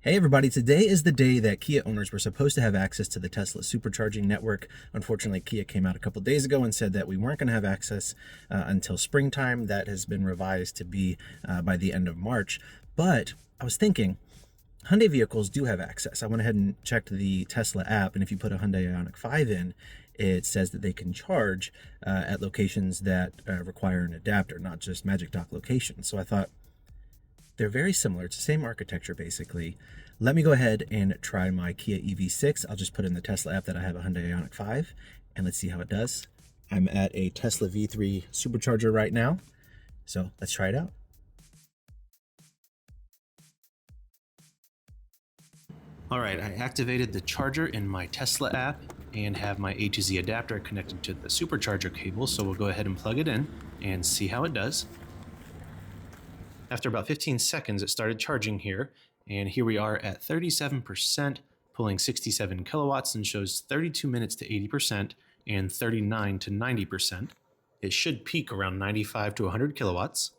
Hey everybody, today is the day that Kia owners were supposed to have access to the Tesla supercharging network. Unfortunately, Kia came out a couple days ago and said that we weren't going to have access until springtime. That has been revised to be by the end of March. But I was thinking, Hyundai vehicles do have access. I went ahead and checked the Tesla app, and if you put a Hyundai Ioniq 5 in, it says that they can charge at locations that require an adapter, not just Magic Dock locations. So I thought, they're very similar. It's the same architecture, basically. Let me go ahead and try my Kia EV6. I'll just put in the Tesla app that I have a Hyundai Ioniq 5, and let's see how it does. I'm at a Tesla V3 supercharger right now, so let's try it out. All right, I activated the charger in my Tesla app and have my A to Z adapter connected to the supercharger cable, so we'll go ahead and plug it in and see how it does. After about 15 seconds, it started charging here, and here we are at 37%, pulling 67 kilowatts, and shows 32 minutes to 80% and 39 to 90%. It should peak around 95 to 100 kilowatts.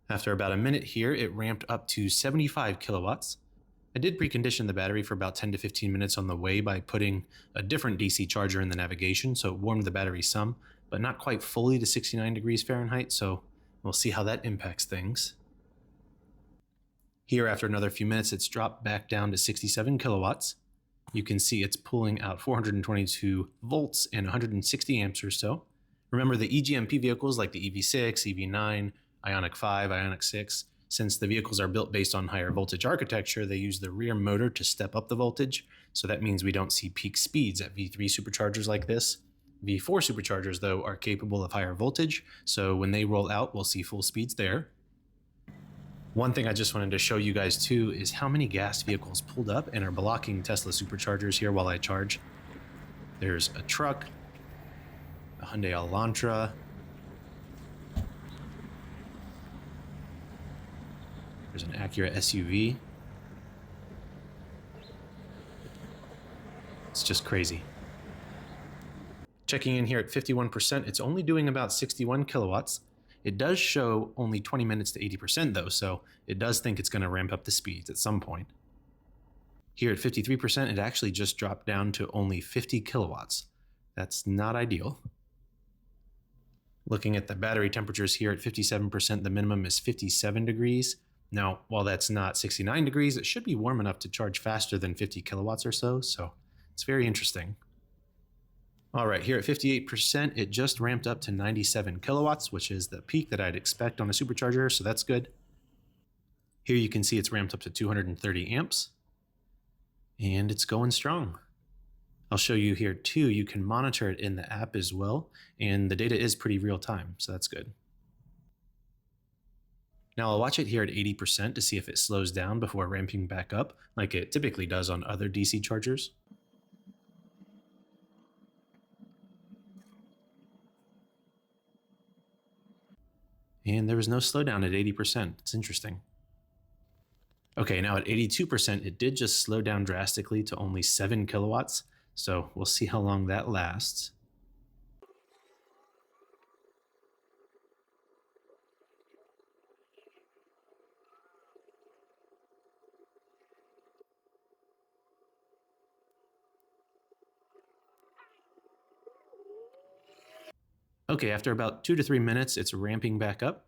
After about a minute here, it ramped up to 75 kilowatts. I did precondition the battery for about 10 to 15 minutes on the way by putting a different DC charger in the navigation, so it warmed the battery some, but not quite fully to 69 degrees Fahrenheit, so we'll see how that impacts things. Here, after another few minutes, it's dropped back down to 67 kilowatts. You can see it's pulling out 422 volts and 160 amps or so. Remember, the e-gmp vehicles like the EV6, EV9, Ioniq 5, Ioniq 6, since the vehicles are built based on higher voltage architecture, they use the rear motor to step up the voltage. So that means we don't see peak speeds at V3 superchargers like this. V4 superchargers, though, are capable of higher voltage, so when they roll out, we'll see full speeds there. One thing I just wanted to show you guys too is how many gas vehicles pulled up and are blocking Tesla superchargers here while I charge. There's a truck, a Hyundai Elantra, there's an Acura SUV. It's just crazy. Checking in here at 51%, it's only doing about 61 kilowatts. It does show only 20 minutes to 80% though, so it does think it's going to ramp up the speeds at some point. Here at 53%, it actually just dropped down to only 50 kilowatts. That's not ideal. Looking at the battery temperatures here at 57%, the minimum is 57 degrees. Now, while that's not 69 degrees, it should be warm enough to charge faster than 50 kilowatts or so it's very interesting. All right, here at 58%, it just ramped up to 97 kilowatts, which is the peak that I'd expect on a supercharger, so that's good. Here you can see it's ramped up to 230 amps, and it's going strong. I'll show you here too, you can monitor it in the app as well, and the data is pretty real time, so that's good. Now I'll watch it here at 80% to see if it slows down before ramping back up, like it typically does on other DC chargers. And there was no slowdown at 80%. It's interesting. Okay, now at 82%, it did just slow down drastically to only 7 kilowatts. So we'll see how long that lasts. Okay, after about 2 to 3 minutes, it's ramping back up.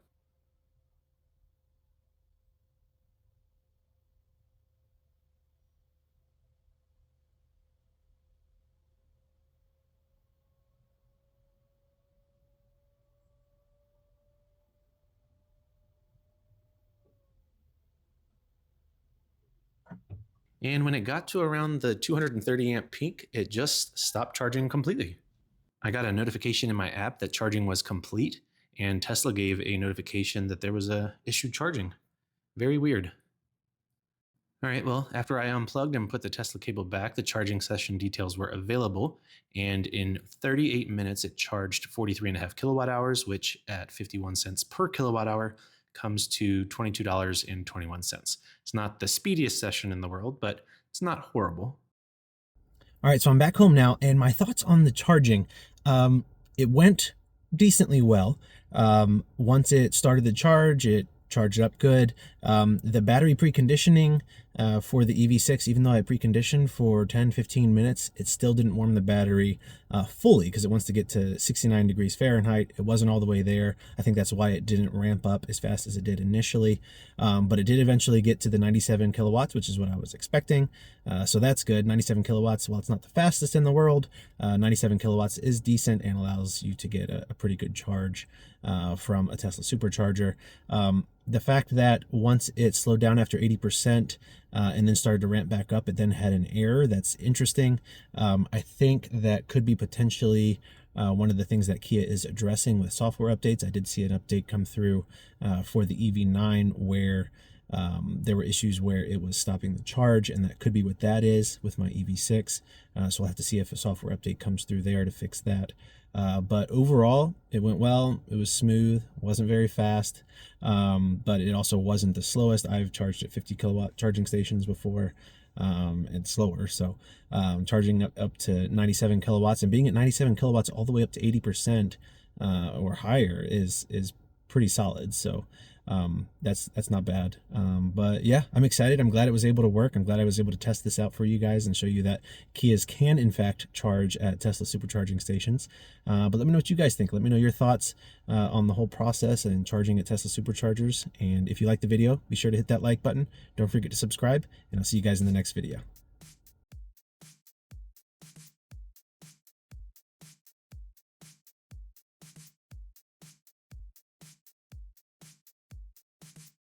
And when it got to around the 230 amp peak, it just stopped charging completely. I got a notification in my app that charging was complete, and Tesla gave a notification that there was a issue charging. Very weird. All right, well, after I unplugged and put the Tesla cable back, the charging session details were available, and in 38 minutes, it charged 43.5 kilowatt hours, which at 51 cents per kilowatt hour comes to $22.21. It's not the speediest session in the world, but it's not horrible. All right, so I'm back home now, and my thoughts on the charging. It went decently well. Once it started the charge, it charged up good. The battery preconditioning for the EV6, even though I preconditioned for 10-15 minutes, it still didn't warm the battery fully because it wants to get to 69 degrees Fahrenheit. It wasn't all the way there. I think that's why it didn't ramp up as fast as it did initially, but it did eventually get to the 97 kilowatts, which is what I was expecting. So that's good. 97 kilowatts, while it's not the fastest in the world, 97 kilowatts is decent and allows you to get a pretty good charge from a Tesla supercharger. The fact that once it slowed down after 80% and then started to ramp back up, it then had an error, that's interesting. I think that could be potentially one of the things that Kia is addressing with software updates. I did see an update come through for the EV9 where there were issues where it was stopping the charge, and that could be what that is with my EV6. So I'll have to see if a software update comes through there to fix that. But overall, it went well. It was smooth, wasn't very fast, but it also wasn't the slowest. I've charged at 50 kilowatt charging stations before, and slower. So charging up to 97 kilowatts and being at 97 kilowatts all the way up to 80% or higher is pretty solid. So that's not bad. But yeah, I'm excited. I'm glad it was able to work. I'm glad I was able to test this out for you guys and show you that Kias can in fact charge at Tesla supercharging stations. But let me know what you guys think. Let me know your thoughts on the whole process and charging at Tesla superchargers. And if you liked the video, be sure to hit that like button. Don't forget to subscribe, and I'll see you guys in the next video.